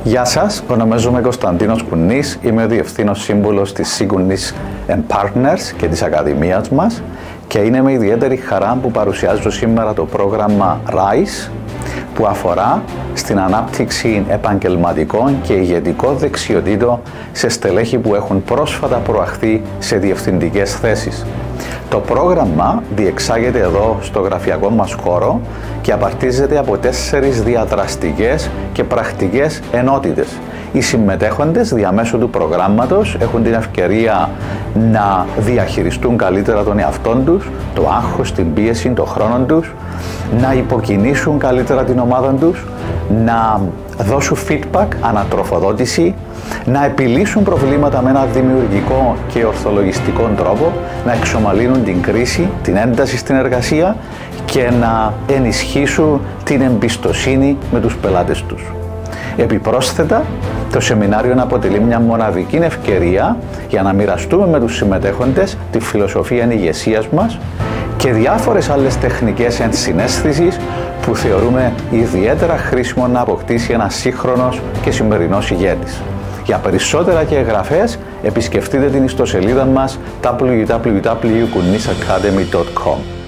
Γεια σας, ονομάζομαι Κωνσταντίνος Κουνής, είμαι ο Διευθύνων Σύμβουλος της Σigunis & Partners και της Ακαδημίας μας και είναι με ιδιαίτερη χαρά που παρουσιάζω σήμερα το πρόγραμμα RISE που αφορά στην ανάπτυξη επαγγελματικών και ηγετικών δεξιοτήτων σε στελέχη που έχουν πρόσφατα προαχθεί σε διευθυντικές θέσεις. Το πρόγραμμα διεξάγεται εδώ στο γραφειακό μας χώρο και απαρτίζεται από 4 διαδραστικές και πρακτικές ενότητες. Οι συμμετέχοντες διαμέσου του προγράμματος έχουν την ευκαιρία να διαχειριστούν καλύτερα τον εαυτόν τους, το άγχος, την πίεση, τον χρόνο τους, να υποκινήσουν καλύτερα την ομάδα τους, να δώσουν feedback, ανατροφοδότηση, να επιλύσουν προβλήματα με ένα δημιουργικό και ορθολογιστικό τρόπο, να εξομαλύνουν την κρίση, την ένταση στην εργασία και να ενισχύσουν την εμπιστοσύνη με τους πελάτες τους. Επιπρόσθετα, το σεμινάριο αποτελεί μια μοναδική ευκαιρία για να μοιραστούμε με τους συμμετέχοντες τη φιλοσοφία ηγεσίας μας και διάφορες άλλες τεχνικές ενσυναίσθησης που θεωρούμε ιδιαίτερα χρήσιμο να αποκτήσει ένας σύγχρονος και σημερινός ηγέτης. Για περισσότερα και εγγραφές επισκεφτείτε την ιστοσελίδα μας www.kunisacademy.com.